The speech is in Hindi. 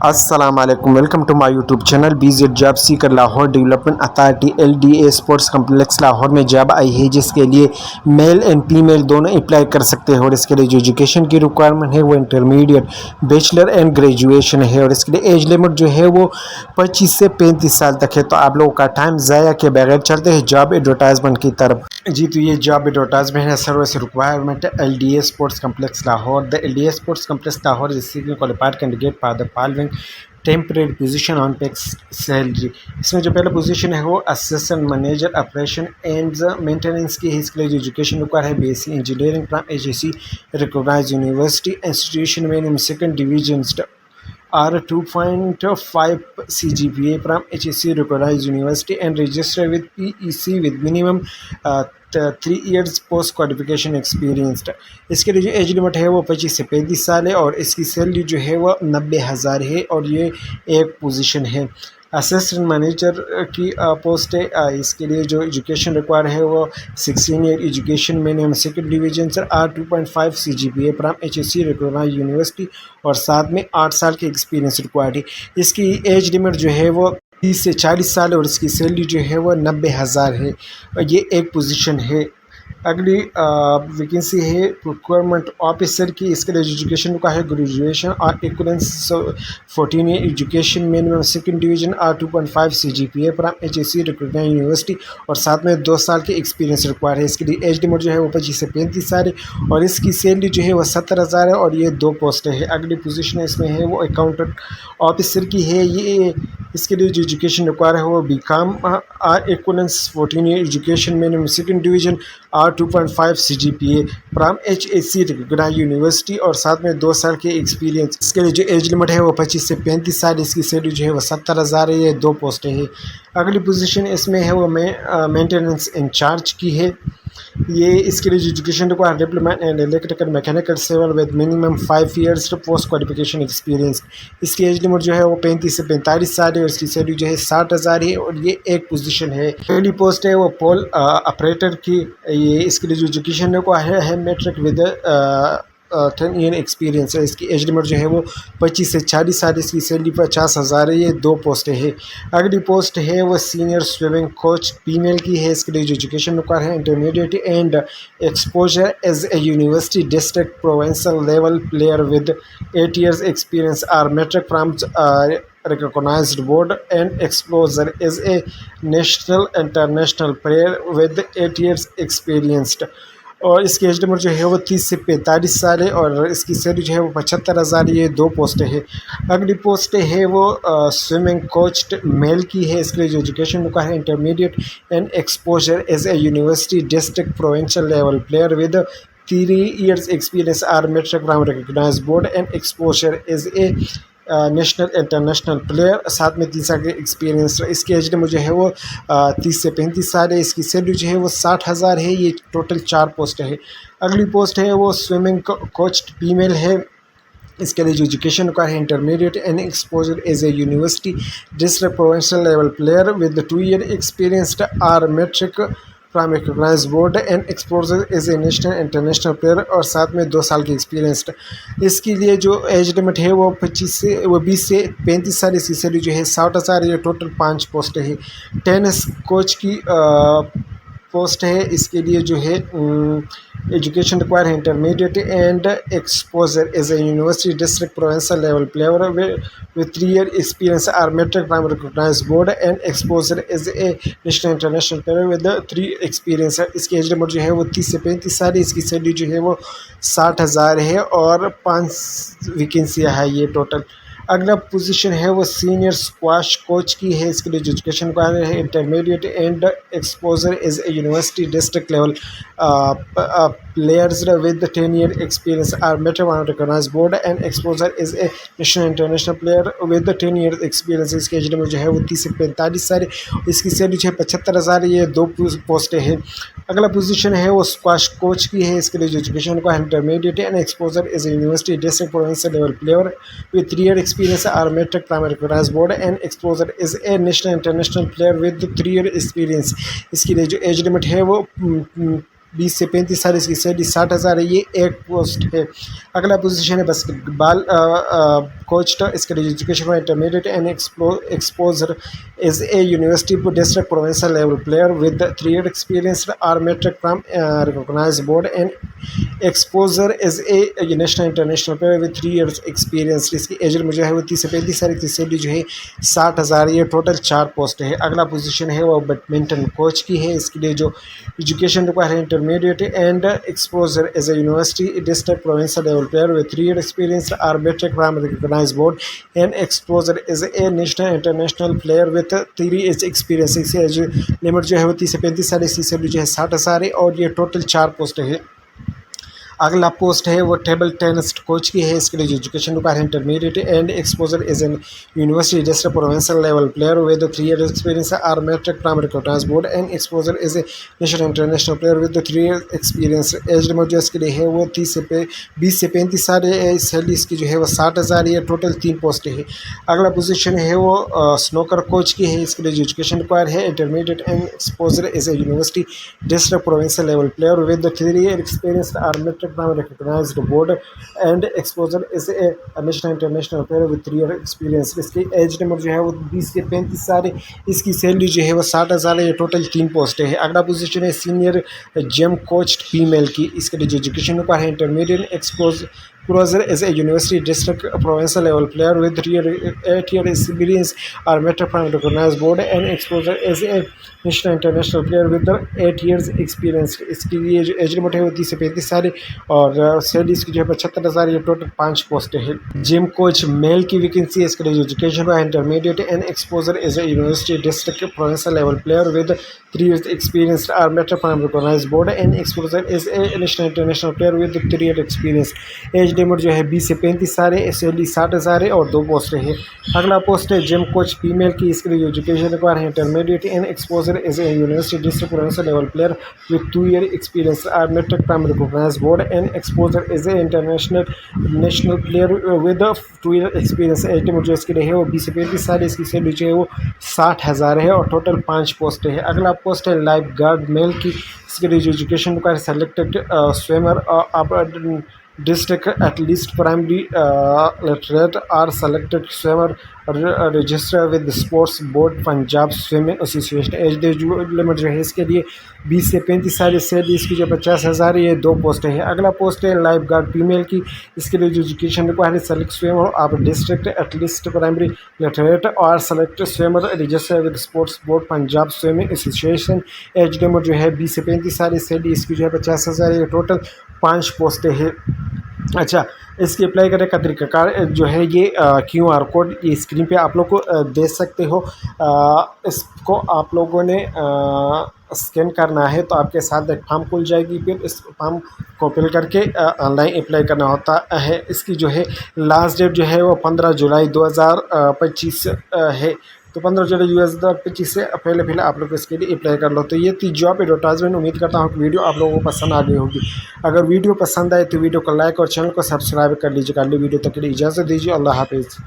अस्सलाम वालेकुम, welcome to my YouTube channel BZ job seeker. Lahore development authority LDA sports complex Lahore में जॉब आई है, जिसके लिए मेल एंड फीमेल दोनों अप्लाई कर सकते हैं। और इसके लिए जो एजुकेशन की रिक्वायरमेंट है वो इंटरमीडिएट, बैचलर एंड ग्रेजुएशन है। और इसके लिए एज लिमिट जो है वो 25 से 35 साल तक है। तो आप लोगों का टाइम ज़ाया के बगैर चलते हैं जॉब एडवर्टाइजमेंट की तरफ। जी, तो ये जॉब एडवर्टाइजमेंट है। सर्विस रिक्वायरमेंट है LDA sports complex Lahore. The LDA sports complex Lahore is seeking qualified candidate for the following temporary position on fix salary. इसमें जो पहला पोजीशन है वो assistant manager operation and maintenance की है। इसके लिए जो एजुकेशन रिक्वायर है BSc engineering from HEC recognized university institution में second division are 2.5 CGPA from HEC recognized university and registered with PEC with minimum 3 years post qualification experienced. इसके लिए जो एज लिमिट है वो 25 से 35 साल है और इसकी सैलरी जो है वो 90,000 है। और ये एक पोजीशन है। असिस्टेंट मैनेजर की पोस्ट है। इसके लिए जो एजुकेशन रिक्वायर है वो 16 year education minimum second division sir or 2.5 CGPA from HEC recognized university और साथ में 8 साल के एक्सपीरियंस रिक्वायर्ड है। इसकी एज लिमिट जो है वो 30 से 40 साल है और इसकी सैलरी जो है वो 90,000 है। ये एक पोजीशन है। अगली वैकेंसी है रिक्वायरमेंट ऑफिसर की। इसके लिए एजुकेशन का है ग्रेजुएशन और equivalence 14 year education minimum second division or 2.5 CGPA from HEC recognized university और साथ में 2 साल के एक्सपीरियंस रिक्वायर है। इसके लिए एज लिमिट जो है वो 25 से 35 साल है और इसकी सैलरी जो है वो 70,000 है और ये 2 पोस्ट है। अगली पोजीशन इसमें है वो अकाउंटेंट ऑफिसर की है। ये इसके लिए जो एजुकेशन रिक्वायर है वो BCom or equivalence 14 year education minimum second division or 2.5 CGPA from HEC recognized university और साथ में 2 साल के एक्सपीरियंस। इसके लिए जो एज लिमिट है वो 25 से 35 साल। इसकी सैलरी जो है वो 70,000 है। ये 2 पोस्टें हैं। अगली पोजीशन इसमें है वो मेंटेनेंस इंचार्ज की है। ये इसके लिए education require diploma and electrical mechanical civil with minimum 5 years post qualification experience. इसकी एज लिमिट जो है वो 35 से 45 साल है और इसकी सैलरी जो है 60,000 है और ये एक पोजीशन है। पहली पोस्ट है वो पोल ऑपरेटर की। ये इसके लिए जो एजुकेशन रिक्वायर है मैट्रिक विद 10 ईयर एक्सपीरियंस है। इसकी एज लिमिट जो है वो 25 से 40 साल। इसकी सैलरी 50,000 है। ये 2 पोस्ट है। अगली पोस्ट है वो सीनियर स्विमिंग कोच फीमेल की है। इसके लिए जो एजुकेशन रिक्वायर है intermediate and exposure as a university district provincial level player with 8 years experience or matric from recognized board and exposure is a national international player with 8 years experienced। और इसकी एज लिमिट जो है वो 30 से 45 साल है और इसकी सैलरी जो है वो 75,000। ये 2 पोस्ट है। अगली पोस्ट है वो स्विमिंग कोच मेल की है। इसके लिए जो एजुकेशन का है intermediate and exposure as a university district provincial level player with 3 years experience are metric from recognized board and exposure is a national international player साथ में 3 साल के एक्सपीरियंस। इसकी एज लिमिट जो है वो 30 से 35 साल है। इसकी सैलरी जो है वो 60,000 है। ये टोटल 4 पोस्ट है। अगली पोस्ट है वो स्विमिंग कोच फीमेल है। इसके लिए जो एजुकेशन का है intermediate and exposure as a university district provincial level player with 2 year experienced or matric from recognized board and exposure as a national international player और साथ में 2 साल की एक्सपीरियंस्ड। इसके लिए जो एज लिमिट है वो 20 से 35 साल। इसकी सैलरी जो है 60,000। ये टोटल 5 पोस्ट है। टेनिस कोच की पोस्ट है। इसके लिए जो है एजुकेशन रिक्वायर है intermediate and exposure as a university district provincial level player with 3 year experience are metric from recognized board and exposure as a national international player with the 3 experience है। इसकी एज लिमिट जो है वो 30 से 35 साल है। इसकी सैलरी जो है वो 60,000 है और 5 वैकेंसियाँ है ये टोटल। अगला पोजीशन है वो सीनियर स्क्वाश कोच की है। इसके लिए एजुकेशन का है intermediate and exposure as a university district level players with 10 year experience are metric from recognized board and exposure is a national international player with 10 year experience। इसके एज लिमिट जो है वो 30 से 45 साल। इसकी सैलरी जो है 75,000। ये 2 पोस्टें हैं। अगला पोजीशन है वो स्क्वाश कोच की है। इसके लिए जो एजुकेशन का intermediate and exposure as a university district provincial level player with 3 year experience are metric from recognized board and exposure is a national international player with 3 year experience। इसके लिए जो एज लिमिट है वो 20 से 35 साल, इसकी सैलरी 60,000 है। ये एक पोस्ट है। अगला पोजीशन है बास्केटबॉल कोच। तो इसके लिए education intermediate and exposure is a university district provincial level player with 3 year experience or matric from recognized board and exposure is a national international player with 3 years experience. इसकी एज मुझे है वो 30 से 35 साल, की सैलरी जो है 60,000। ये टोटल 4 पोस्ट है। अगला पोजीशन है वो बैडमिंटन कोच की है। इसके लिए जो एजुकेशन रिक्वायर है intermediate and exposure as a university district provincial level player with 3 year experience or matric from recognized board and exposure is a national international player with 3 years experience. इसकी एज लिमिट जो है वो 30 से 35 साल, इसकी सैलरी जो है 60,000 है। और ये टोटल 4 पोस्ट है। अगला पोस्ट है वो टेबल टेनिस कोच की है। इसके लिए एजुकेशन रिक्वायर है intermediate and exposure is an university district provincial level player with 3 year experience or matric from recognized board and exposure is a national international player with 3 year experience. Age limit जो इसके लिए है वो 20 से 35 साल है। सैलरी इसकी जो है वो 60,000 है। टोटल 3 पोस्ट है। अगला पोजीशन है वो स्नोकर कोच की है। इसके लिए एजुकेशन रिक्वायर है intermediate and exposure is a university district provincial level player with 3 year experience or matric recognized board and exposure is a national international player with 3 year experience। इसकी एज नंबर जो है वो 20 से 35 साल है। इसकी सैलरी जो है वो 60,000 है। ये टोटल 3 पोस्ट है। अगला पोजीशन है सीनियर जिम कोच फीमेल की। इसके लिए एजुकेशन रिक्वायर है intermediate exposure is a university district provincial level player with 8 year experience or metric from recognized board and exposure is a national international player with 8 years experience। इसकी ये जो एज लिमिट है वो 30 से 35 साल है। और सैलरी इसकी जो है 75,000। ये टोटल 5 पोस्ट है। जिम कोच मेल की वैकेंसी है। इसके लिए एजुकेशन है intermediate and exposure is a university district provincial level player with 3 years experience or metric from recognized board and exposure is a national international player with 3 year experience। As limit जो है 20 से 35 साल है। सैलरी 60,000 है और 2 पोस्ट है। अगला पोस्ट है जिम कोच फीमेल की। इसके लिए एजुकेशन रिक्वायर है intermediate and exposure is a university district provincial level player with 2 year experience or matric from recognized board and exposure is a international national player with 2 year experience. Age limit जो इसके लिए है वो 20 से 35 साल है। इसकी सैलरी जो है वो 60,000 है और टोटल 5 पोस्ट है। अगला पोस्ट है लाइफ गार्ड मेल की। इसके लिए education require selected swimmer district at least primary literate are selected swimmer register with sports board Punjab swimming association. As limit जो है इसके लिए 20 से 35 साल। सैलरी इसकी जो 50,000 है। ये 2 पोस्ट है। अगला पोस्ट है लाइफ गार्ड फीमेल की। इसके लिए जो एजुकेशन रिक्वायर है सेलेक्ट स्विमर आप डिस्ट्रिक्ट एटलीस्ट प्राइमरी लिटरेट और select swimmer register with sports board Punjab swimming association. As limit जो है 20 से 35 साल। सैलरी इसकी जो है 50,000 है। टोटल 5 पोस्टें हैं। अच्छा, इसकी अप्लाई करने का तरीकाकार जो है ये QR कोड ये स्क्रीन पे आप लोग को दे सकते हो। इसको आप लोगों ने स्कैन करना है तो आपके साथ एक फॉर्म खुल जाएगी। फिर इस फॉर्म को फिल करके ऑनलाइन अप्लाई करना होता है। इसकी जो है लास्ट डेट जो है वो 15 जुलाई 2025 है। तो 15 जुलाई 2025 से पहले आप लोग इसके लिए अप्लाई कर लो। तो ये थी जॉब एडवर्टाइजमेंट। उम्मीद करता हूँ कि वीडियो आप लोगों को पसंद आ गई होगी। अगर वीडियो पसंद आए तो वीडियो को लाइक और चैनल को सब्सक्राइब कर लीजिएगा। अगली वीडियो तक के लिए इजाज़त दीजिए। अल्लाह हाफिज़।